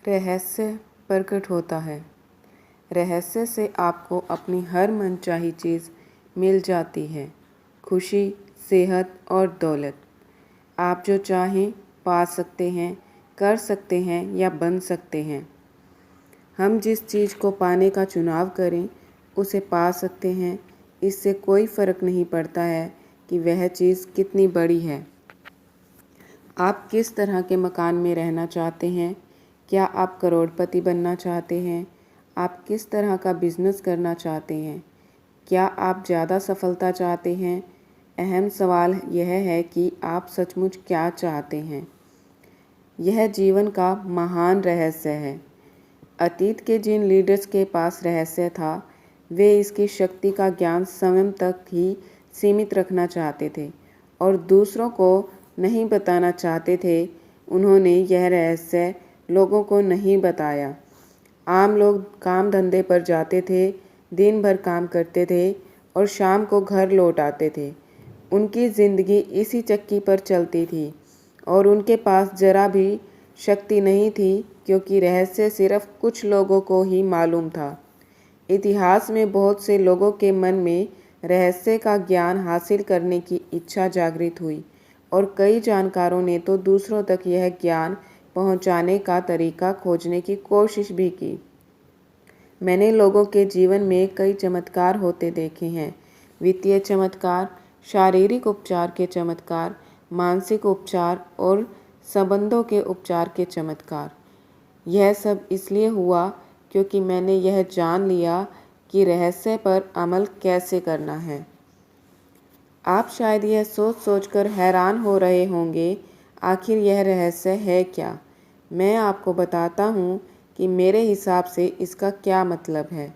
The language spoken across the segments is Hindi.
रहस्य प्रकट होता है। रहस्य से आपको अपनी हर मनचाही चीज़ मिल जाती है, खुशी, सेहत और दौलत। आप जो चाहें पा सकते हैं, कर सकते हैं या बन सकते हैं। हम जिस चीज़ को पाने का चुनाव करें उसे पा सकते हैं। इससे कोई फ़र्क नहीं पड़ता है कि वह चीज़ कितनी बड़ी है। आप किस तरह के मकान में रहना चाहते हैं? क्या आप करोड़पति बनना चाहते हैं? आप किस तरह का बिजनेस करना चाहते हैं? क्या आप ज़्यादा सफलता चाहते हैं? अहम सवाल यह है कि आप सचमुच क्या चाहते हैं। यह जीवन का महान रहस्य है। अतीत के जिन लीडर्स के पास रहस्य था, वे इसकी शक्ति का ज्ञान स्वयं तक ही सीमित रखना चाहते थे और दूसरों को नहीं बताना चाहते थे। उन्होंने यह रहस्य लोगों को नहीं बताया। आम लोग काम धंधे पर जाते थे, दिन भर काम करते थे और शाम को घर लौट आते थे। उनकी ज़िंदगी इसी चक्की पर चलती थी और उनके पास जरा भी शक्ति नहीं थी, क्योंकि रहस्य सिर्फ कुछ लोगों को ही मालूम था। इतिहास में बहुत से लोगों के मन में रहस्य का ज्ञान हासिल करने की इच्छा जागृत हुई और कई जानकारों ने तो दूसरों तक यह ज्ञान पहुंचाने का तरीका खोजने की कोशिश भी की। मैंने लोगों के जीवन में कई चमत्कार होते देखे हैं। वित्तीय चमत्कार, शारीरिक उपचार के चमत्कार, मानसिक उपचार और संबंधों के उपचार के चमत्कार। यह सब इसलिए हुआ क्योंकि मैंने यह जान लिया कि रहस्य पर अमल कैसे करना है। आप शायद यह सोच सोचकर हैरान हो रहे होंगे, आखिर यह रहस्य है क्या? मैं आपको बताता हूँ कि मेरे हिसाब से इसका क्या मतलब है।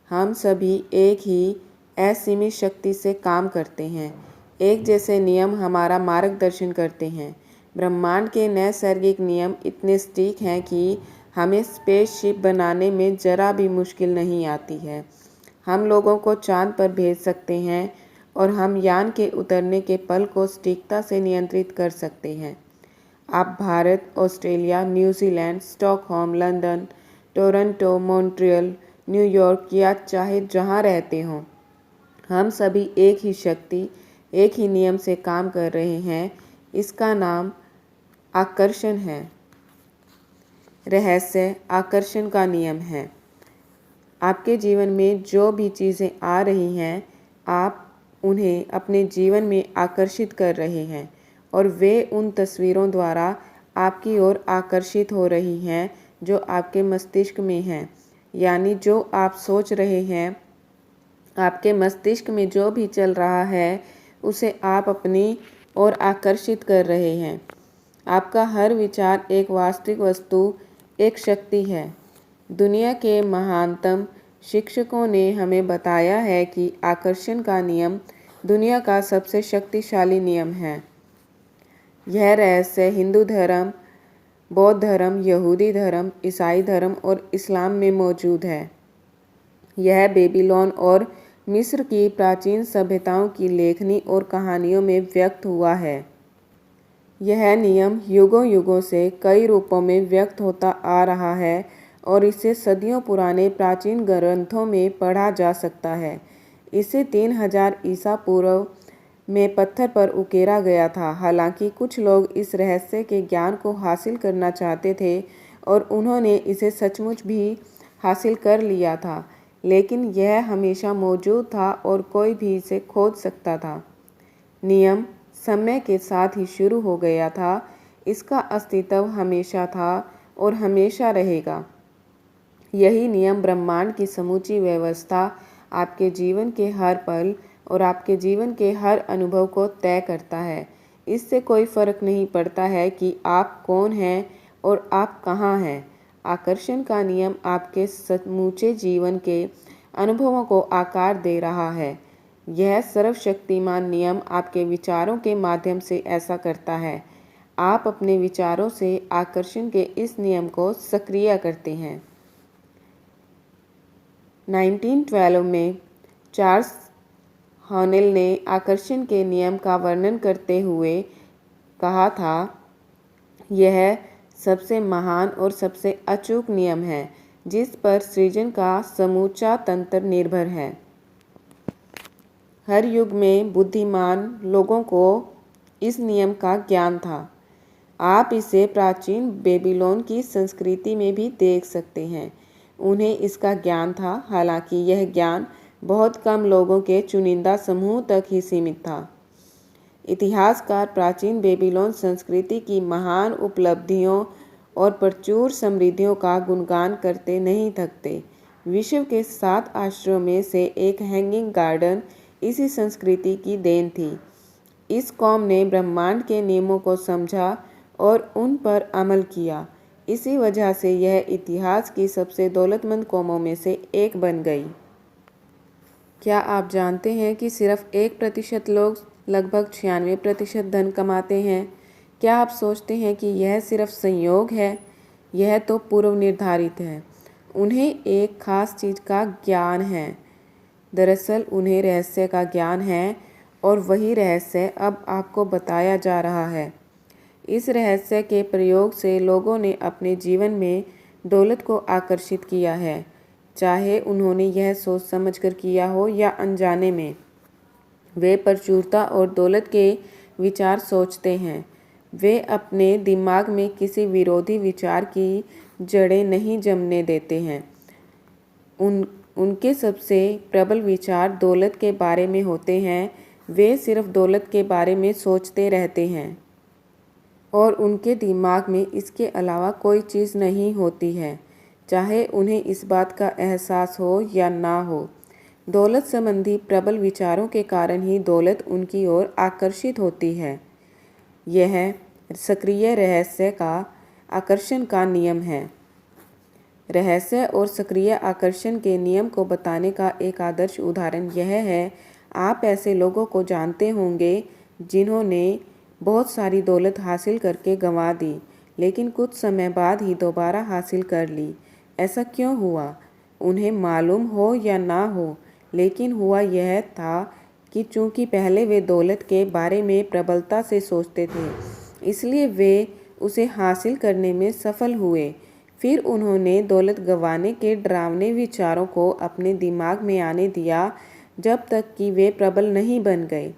हम सभी एक ही असीमित शक्ति से काम करते हैं। एक जैसे नियम हमारा मार्गदर्शन करते हैं। ब्रह्मांड के नैसर्गिक नियम इतने सटीक हैं कि हमें स्पेसशिप बनाने में ज़रा भी मुश्किल नहीं आती है। हम लोगों को चांद पर भेज सकते हैं और हम यान के उतरने के पल को सटीकता से नियंत्रित कर सकते हैं। आप Bharat, Australia, New Zealand, Stockholm, London, Toronto, Montreal, New York या चाहे जहां रहते हों, हम सभी एक ही शक्ति, एक ही नियम से काम कर रहे हैं। इसका नाम आकर्षण है। रहस्य आकर्षण का नियम है। आपके जीवन में जो भी चीज़ें आ रही हैं, आप उन्हें अपने जीवन में आकर्षित कर रहे हैं और वे उन तस्वीरों द्वारा आपकी ओर आकर्षित हो रही हैं जो आपके मस्तिष्क में हैं। यानी जो आप सोच रहे हैं, आपके मस्तिष्क में जो भी चल रहा है उसे आप अपनी ओर आकर्षित कर रहे हैं। आपका हर विचार एक वास्तविक वस्तु, एक शक्ति है। दुनिया के महानतम शिक्षकों ने हमें बताया है कि आकर्षण का नियम दुनिया का सबसे शक्तिशाली नियम है। यह रहस्य हिंदू धर्म, बौद्ध धर्म, यहूदी धर्म, ईसाई धर्म और इस्लाम में मौजूद है। यह बेबीलोन और मिस्र की प्राचीन सभ्यताओं की लेखनी और कहानियों में व्यक्त हुआ है। यह नियम युगों युगों से कई रूपों में व्यक्त होता आ रहा है और इसे सदियों पुराने प्राचीन ग्रंथों में पढ़ा जा सकता है। इसे 3000 ईसा पूर्व में पत्थर पर उकेरा गया था। हालांकि कुछ लोग इस रहस्य के ज्ञान को हासिल करना चाहते थे और उन्होंने इसे सचमुच भी हासिल कर लिया था, लेकिन यह हमेशा मौजूद था और कोई भी इसे खोज सकता था। नियम समय के साथ ही शुरू हो गया था। इसका अस्तित्व हमेशा था और हमेशा रहेगा। यही नियम ब्रह्मांड की समूची व्यवस्था, आपके जीवन के हर पल और आपके जीवन के हर अनुभव को तय करता है। इससे कोई फर्क नहीं पड़ता है कि आप कौन हैं और आप कहाँ हैं। आकर्षण का नियम आपके समूचे जीवन के अनुभवों को आकार दे रहा है। यह सर्वशक्तिमान नियम आपके विचारों के माध्यम से ऐसा करता है। आप अपने विचारों से आकर्षण के इस नियम को सक्रिय करते हैं। 1912 में चार्ल्स हॉनेल ने आकर्षण के नियम का वर्णन करते हुए कहा था, यह सबसे महान और सबसे अचूक नियम है जिस पर सृजन का समूचा तंत्र निर्भर है। हर युग में बुद्धिमान लोगों को इस नियम का ज्ञान था। आप इसे प्राचीन बेबीलोन की संस्कृति में भी देख सकते हैं। उन्हें इसका ज्ञान था, हालांकि यह ज्ञान बहुत कम लोगों के चुनिंदा समूह तक ही सीमित था। इतिहासकार प्राचीन बेबीलोन संस्कृति की महान उपलब्धियों और प्रचुर समृद्धियों का गुणगान करते नहीं थकते। विश्व के 7 आश्चर्यों में से एक हैंगिंग गार्डन इसी संस्कृति की देन थी। इस कौम ने ब्रह्मांड के नियमों को समझा और उन पर अमल किया। इसी वजह से यह इतिहास की सबसे दौलतमंद कौमों में से एक बन गई। क्या आप जानते हैं कि सिर्फ 1% लोग लगभग 96% धन कमाते हैं? क्या आप सोचते हैं कि यह सिर्फ संयोग है? यह तो पूर्व निर्धारित है। उन्हें एक खास चीज़ का ज्ञान है। दरअसल उन्हें रहस्य का ज्ञान है और वही रहस्य अब आपको बताया जा रहा है। इस रहस्य के प्रयोग से लोगों ने अपने जीवन में दौलत को आकर्षित किया है, चाहे उन्होंने यह सोच समझकर किया हो या अनजाने में। वे प्रचुरता और दौलत के विचार सोचते हैं। वे अपने दिमाग में किसी विरोधी विचार की जड़ें नहीं जमने देते हैं। उनके सबसे प्रबल विचार दौलत के बारे में होते हैं। वे सिर्फ दौलत के बारे में सोचते रहते हैं और उनके दिमाग में इसके अलावा कोई चीज़ नहीं होती है, चाहे उन्हें इस बात का एहसास हो या ना हो। दौलत संबंधी प्रबल विचारों के कारण ही दौलत उनकी ओर आकर्षित होती है। यह सक्रिय रहस्य का आकर्षण का नियम है। रहस्य और सक्रिय आकर्षण के नियम को बताने का एक आदर्श उदाहरण यह है। आप ऐसे लोगों को जानते होंगे जिन्होंने बहुत सारी दौलत हासिल करके गंवा दी, लेकिन कुछ समय बाद ही दोबारा हासिल कर ली। ऐसा क्यों हुआ? उन्हें मालूम हो या ना हो, लेकिन हुआ यह था कि चूंकि पहले वे दौलत के बारे में प्रबलता से सोचते थे, इसलिए वे उसे हासिल करने में सफल हुए। फिर उन्होंने दौलत गंवाने के डरावने विचारों को अपने दिमाग में आने दिया जब तक कि वे प्रबल नहीं बन गए।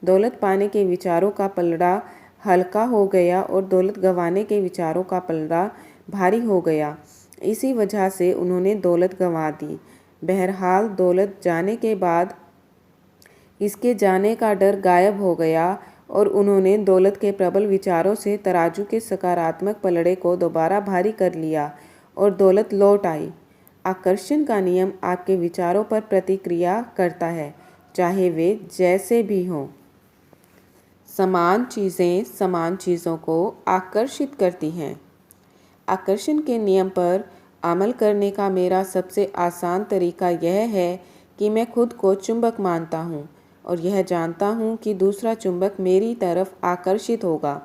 दौलत पाने के विचारों का पलड़ा हल्का हो गया और दौलत गंवाने के विचारों का पलड़ा भारी हो गया। इसी वजह से उन्होंने दौलत गंवा दी। बहरहाल दौलत जाने के बाद इसके जाने का डर गायब हो गया और उन्होंने दौलत के प्रबल विचारों से तराजू के सकारात्मक पलड़े को दोबारा भारी कर लिया और दौलत लौट आई। आकर्षण का नियम आपके विचारों पर प्रतिक्रिया करता है, चाहे वे जैसे भी हों। समान चीज़ें समान चीज़ों को आकर्षित करती हैं। आकर्षण के नियम पर अमल करने का मेरा सबसे आसान तरीका यह है कि मैं खुद को चुंबक मानता हूँ और यह जानता हूँ कि दूसरा चुंबक मेरी तरफ आकर्षित होगा।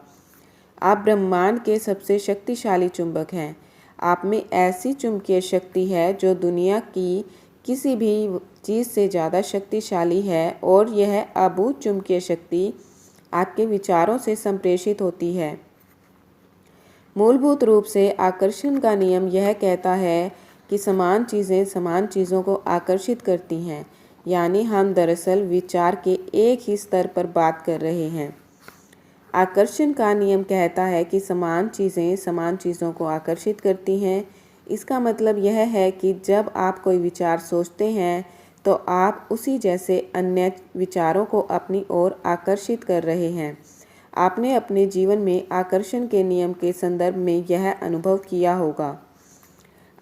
आप ब्रह्मांड के सबसे शक्तिशाली चुंबक हैं। आप में ऐसी चुंबकीय शक्ति है जो दुनिया की किसी भी चीज़ से ज़्यादा शक्तिशाली है और यह अबूझ चुंबकीय शक्ति आपके विचारों से संप्रेषित होती है। मूलभूत रूप से आकर्षण का नियम यह कहता है कि समान चीज़ें समान चीज़ों को आकर्षित करती हैं, यानी हम दरअसल विचार के एक ही स्तर पर बात कर रहे हैं। आकर्षण का नियम कहता है कि समान चीज़ें समान चीज़ों को आकर्षित करती हैं। इसका मतलब यह है कि जब आप कोई विचार सोचते हैं तो आप उसी जैसे अन्य विचारों को अपनी ओर आकर्षित कर रहे हैं। आपने अपने जीवन में आकर्षण के नियम के संदर्भ में यह अनुभव किया होगा।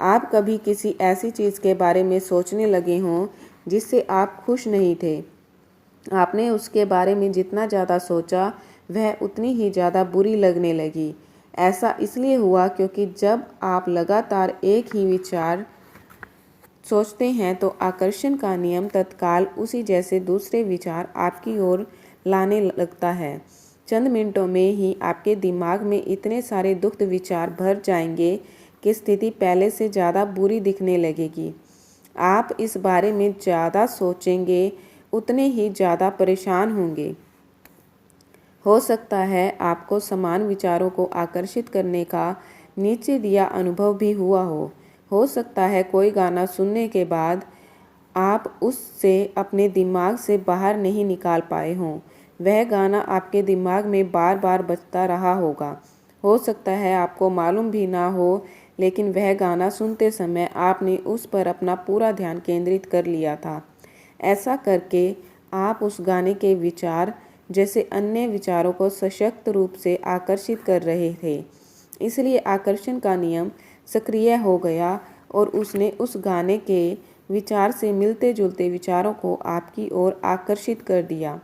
आप कभी किसी ऐसी चीज़ के बारे में सोचने लगे हों जिससे आप खुश नहीं थे। आपने उसके बारे में जितना ज़्यादा सोचा वह उतनी ही ज़्यादा बुरी लगने लगी। ऐसा इसलिए हुआ क्योंकि जब आप लगातार एक ही विचार सोचते हैं तो आकर्षण का नियम तत्काल उसी जैसे दूसरे विचार आपकी ओर लाने लगता है। चंद मिनटों में ही आपके दिमाग में इतने सारे दुखद विचार भर जाएंगे कि स्थिति पहले से ज़्यादा बुरी दिखने लगेगी। आप इस बारे में ज़्यादा सोचेंगे उतने ही ज़्यादा परेशान होंगे। हो सकता है आपको समान विचारों को आकर्षित करने का नीचे दिया अनुभव भी हुआ हो सकता है कोई गाना सुनने के बाद आप उससे अपने दिमाग से बाहर नहीं निकाल पाए हों। वह गाना आपके दिमाग में बार बार बजता रहा होगा। हो सकता है आपको मालूम भी ना हो, लेकिन वह गाना सुनते समय आपने उस पर अपना पूरा ध्यान केंद्रित कर लिया था। ऐसा करके आप उस गाने के विचार जैसे अन्य विचारों को सशक्त रूप से आकर्षित कर रहे थे। इसलिए आकर्षण का नियम सक्रिय हो गया और उसने उस गाने के विचार से मिलते जुलते विचारों को आपकी ओर आकर्षित कर दिया।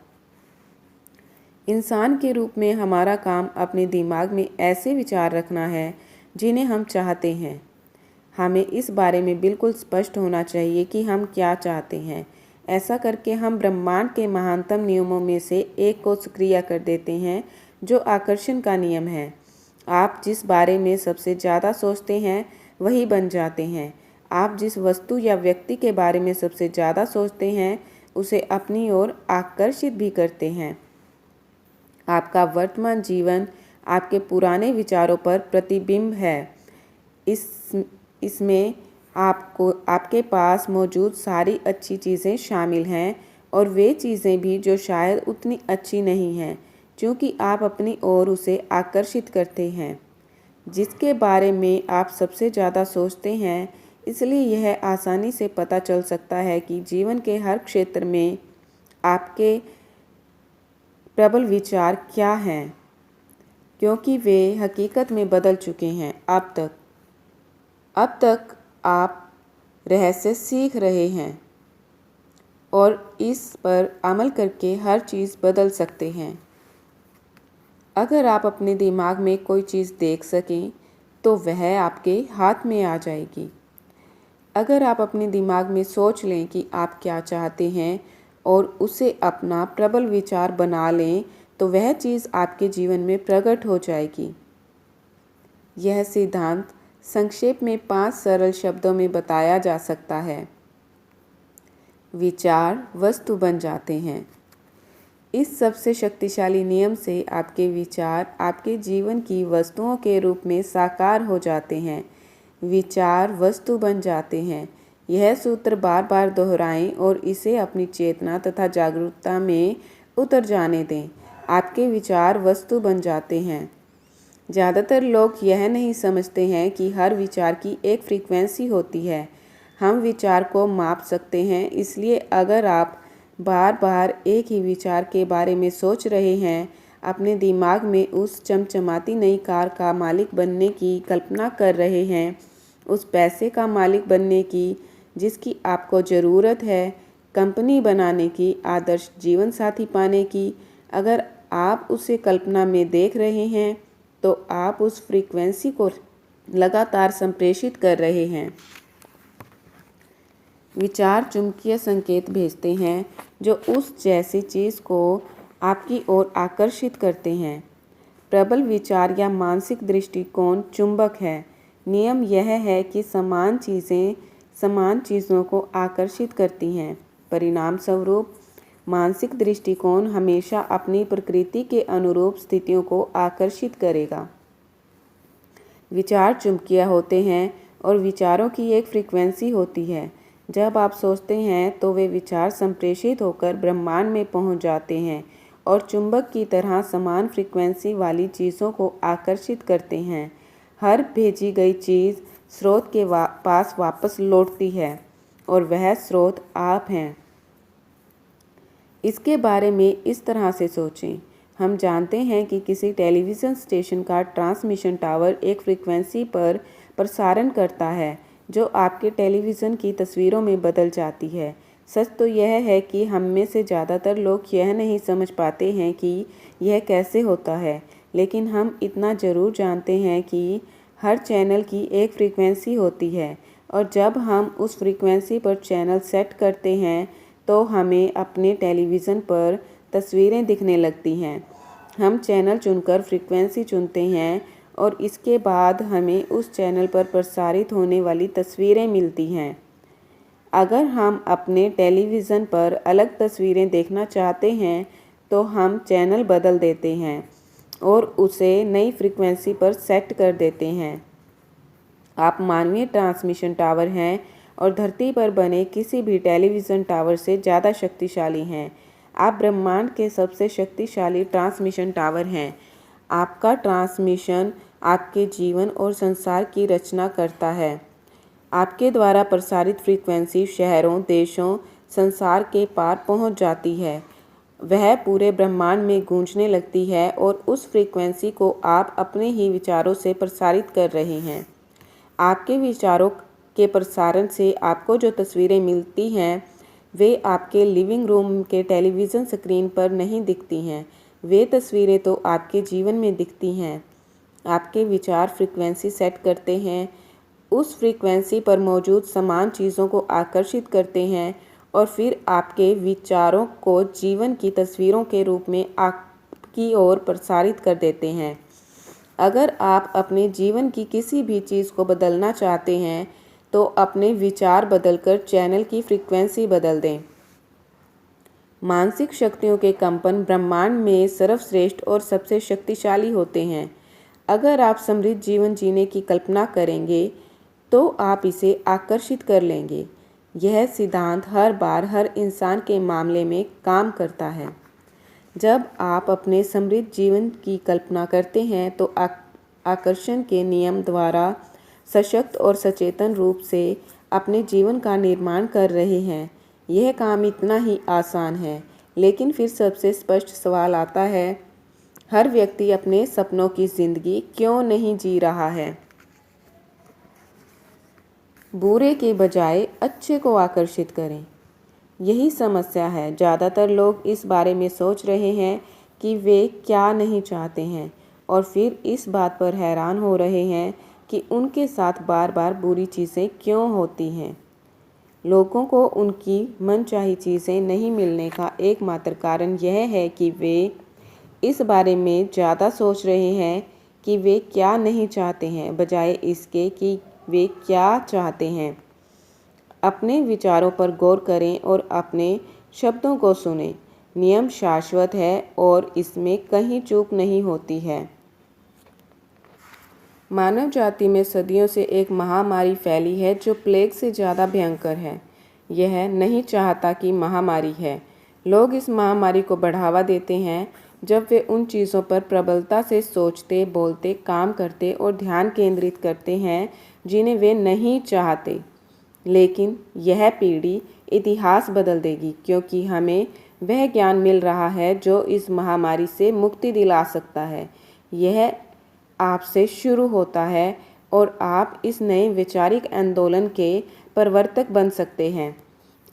इंसान के रूप में हमारा काम अपने दिमाग में ऐसे विचार रखना है जिन्हें हम चाहते हैं। हमें इस बारे में बिल्कुल स्पष्ट होना चाहिए कि हम क्या चाहते हैं। ऐसा करके हम ब्रह्मांड के महानतम नियमों में से एक को सक्रिय कर देते हैं, जो आकर्षण का नियम है। आप जिस बारे में सबसे ज़्यादा सोचते हैं वही बन जाते हैं। आप जिस वस्तु या व्यक्ति के बारे में सबसे ज़्यादा सोचते हैं उसे अपनी ओर आकर्षित भी करते हैं। आपका वर्तमान जीवन आपके पुराने विचारों पर प्रतिबिंब है। इसमें आपके पास मौजूद सारी अच्छी चीज़ें शामिल हैं और वे चीज़ें भी जो शायद उतनी अच्छी नहीं हैं, क्योंकि आप अपनी ओर उसे आकर्षित करते हैं जिसके बारे में आप सबसे ज़्यादा सोचते हैं। इसलिए यह आसानी से पता चल सकता है कि जीवन के हर क्षेत्र में आपके प्रबल विचार क्या हैं, क्योंकि वे हकीकत में बदल चुके हैं। अब तक आप रहस्य सीख रहे हैं और इस पर अमल करके हर चीज़ बदल सकते हैं। अगर आप अपने दिमाग में कोई चीज़ देख सकें तो वह आपके हाथ में आ जाएगी। अगर आप अपने दिमाग में सोच लें कि आप क्या चाहते हैं और उसे अपना प्रबल विचार बना लें तो वह चीज़ आपके जीवन में प्रकट हो जाएगी। यह सिद्धांत संक्षेप में 5 सरल शब्दों में बताया जा सकता है। विचार वस्तु बन जाते हैं। इस सबसे शक्तिशाली नियम से आपके विचार आपके जीवन की वस्तुओं के रूप में साकार हो जाते हैं। विचार वस्तु बन जाते हैं। यह सूत्र बार बार दोहराएं और इसे अपनी चेतना तथा जागरूकता में उतर जाने दें। आपके विचार वस्तु बन जाते हैं। ज़्यादातर लोग यह नहीं समझते हैं कि हर विचार की एक फ्रीक्वेंसी होती है। हम विचार को माप सकते हैं, इसलिए अगर आप बार बार एक ही विचार के बारे में सोच रहे हैं, अपने दिमाग में उस चमचमाती नई कार का मालिक बनने की कल्पना कर रहे हैं, उस पैसे का मालिक बनने की जिसकी आपको ज़रूरत है, कंपनी बनाने की, आदर्श जीवन साथी पाने की, अगर आप उसे कल्पना में देख रहे हैं तो आप उस फ्रीक्वेंसी को लगातार संप्रेषित कर रहे हैं। विचार चुंबकीय संकेत भेजते हैं जो उस जैसी चीज़ को आपकी ओर आकर्षित करते हैं। प्रबल विचार या मानसिक दृष्टिकोण चुंबक है। नियम यह है कि समान चीज़ें समान चीज़ों को आकर्षित करती हैं। परिणाम स्वरूप मानसिक दृष्टिकोण हमेशा अपनी प्रकृति के अनुरूप स्थितियों को आकर्षित करेगा। विचार चुंबकीय होते हैं और विचारों की एक फ्रीक्वेंसी होती है। जब आप सोचते हैं तो वे विचार संप्रेषित होकर ब्रह्मांड में पहुंच जाते हैं और चुंबक की तरह समान फ्रीक्वेंसी वाली चीज़ों को आकर्षित करते हैं। हर भेजी गई चीज़ स्रोत के पास वापस लौटती है और वह स्रोत आप हैं। इसके बारे में इस तरह से सोचें। हम जानते हैं कि किसी टेलीविज़न स्टेशन का ट्रांसमिशन टावर एक फ्रीक्वेंसी पर प्रसारण करता है जो आपके टेलीविज़न की तस्वीरों में बदल जाती है। सच तो यह है कि हम में से ज़्यादातर लोग यह नहीं समझ पाते हैं कि यह कैसे होता है, लेकिन हम इतना ज़रूर जानते हैं कि हर चैनल की एक फ्रीक्वेंसी होती है और जब हम उस फ्रीक्वेंसी पर चैनल सेट करते हैं तो हमें अपने टेलीविज़न पर तस्वीरें दिखने लगती हैं। हम चैनल चुनकर फ्रीक्वेंसी चुनते हैं और इसके बाद हमें उस चैनल पर प्रसारित होने वाली तस्वीरें मिलती हैं। अगर हम अपने टेलीविज़न पर अलग तस्वीरें देखना चाहते हैं तो हम चैनल बदल देते हैं और उसे नई फ्रीक्वेंसी पर सेट कर देते हैं। आप मानवीय ट्रांसमिशन टावर हैं और धरती पर बने किसी भी टेलीविज़न टावर से ज़्यादा शक्तिशाली हैं। आप ब्रह्मांड के सबसे शक्तिशाली ट्रांसमिशन टावर हैं। आपका ट्रांसमिशन आपके जीवन और संसार की रचना करता है। आपके द्वारा प्रसारित फ्रीक्वेंसी शहरों, देशों, संसार के पार पहुंच जाती है। वह पूरे ब्रह्मांड में गूंजने लगती है और उस फ्रीक्वेंसी को आप अपने ही विचारों से प्रसारित कर रहे हैं। आपके विचारों के प्रसारण से आपको जो तस्वीरें मिलती हैं वे आपके लिविंग रूम के टेलीविज़न स्क्रीन पर नहीं दिखती हैं। वे तस्वीरें तो आपके जीवन में दिखती हैं। आपके विचार फ्रीक्वेंसी सेट करते हैं, उस फ्रीक्वेंसी पर मौजूद समान चीज़ों को आकर्षित करते हैं और फिर आपके विचारों को जीवन की तस्वीरों के रूप में आपकी ओर प्रसारित कर देते हैं। अगर आप अपने जीवन की किसी भी चीज़ को बदलना चाहते हैं तो अपने विचार बदलकर चैनल की फ्रीक्वेंसी बदल दें। मानसिक शक्तियों के कंपन ब्रह्मांड में सर्वश्रेष्ठ और सबसे शक्तिशाली होते हैं। अगर आप समृद्ध जीवन जीने की कल्पना करेंगे तो आप इसे आकर्षित कर लेंगे। यह सिद्धांत हर बार हर इंसान के मामले में काम करता है। जब आप अपने समृद्ध जीवन की कल्पना करते हैं तो आकर्षण के नियम द्वारा सशक्त और सचेतन रूप से अपने जीवन का निर्माण कर रहे हैं। यह काम इतना ही आसान है, लेकिन फिर सबसे स्पष्ट सवाल आता है, हर व्यक्ति अपने सपनों की ज़िंदगी क्यों नहीं जी रहा है? बुरे के बजाय अच्छे को आकर्षित करें। यही समस्या है। ज़्यादातर लोग इस बारे में सोच रहे हैं कि वे क्या नहीं चाहते हैं और फिर इस बात पर हैरान हो रहे हैं कि उनके साथ बार बार बुरी चीज़ें क्यों होती हैं। लोगों को उनकी मनचाही चीज़ें नहीं मिलने का एकमात्र कारण यह है कि वे इस बारे में ज़्यादा सोच रहे हैं कि वे क्या नहीं चाहते हैं, बजाय इसके कि वे क्या चाहते हैं। अपने विचारों पर गौर करें और अपने शब्दों को सुनें। नियम शाश्वत है और इसमें कहीं चूक नहीं होती है। मानव जाति में सदियों से एक महामारी फैली है जो प्लेग से ज़्यादा भयंकर है। यह नहीं चाहता कि महामारी है। लोग इस महामारी को बढ़ावा देते हैं जब वे उन चीज़ों पर प्रबलता से सोचते, बोलते, काम करते और ध्यान केंद्रित करते हैं जिन्हें वे नहीं चाहते। लेकिन यह पीढ़ी इतिहास बदल देगी, क्योंकि हमें वह ज्ञान मिल रहा है जो इस महामारी से मुक्ति दिला सकता है। यह आपसे शुरू होता है और आप इस नए वैचारिक आंदोलन के प्रवर्तक बन सकते हैं।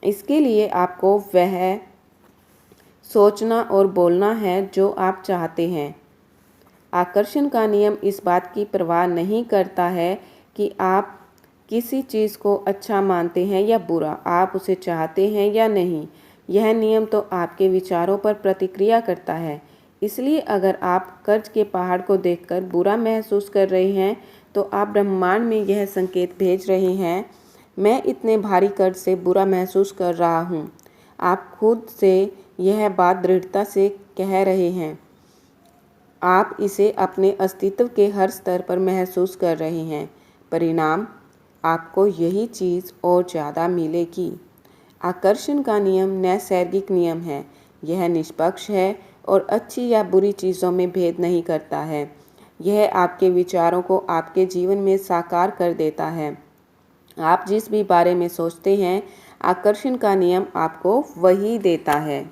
इसके लिए आपको वह सोचना और बोलना है जो आप चाहते हैं। आकर्षण का नियम इस बात की परवाह नहीं करता है कि आप किसी चीज़ को अच्छा मानते हैं या बुरा, आप उसे चाहते हैं या नहीं। यह नियम तो आपके विचारों पर प्रतिक्रिया करता है। इसलिए अगर आप कर्ज के पहाड़ को देखकर बुरा महसूस कर रहे हैं तो आप ब्रह्मांड में यह संकेत भेज रहे हैं, मैं इतने भारी कर्ज से बुरा महसूस कर रहा हूँ। आप खुद से यह बात दृढ़ता से कह रहे हैं। आप इसे अपने अस्तित्व के हर स्तर पर महसूस कर रहे हैं। परिणाम, आपको यही चीज़ और ज़्यादा मिलेगी। आकर्षण का नियम नैसर्गिक नियम है। यह निष्पक्ष है और अच्छी या बुरी चीज़ों में भेद नहीं करता है। यह आपके विचारों को आपके जीवन में साकार कर देता है। आप जिस भी बारे में सोचते हैं, आकर्षण का नियम आपको वही देता है।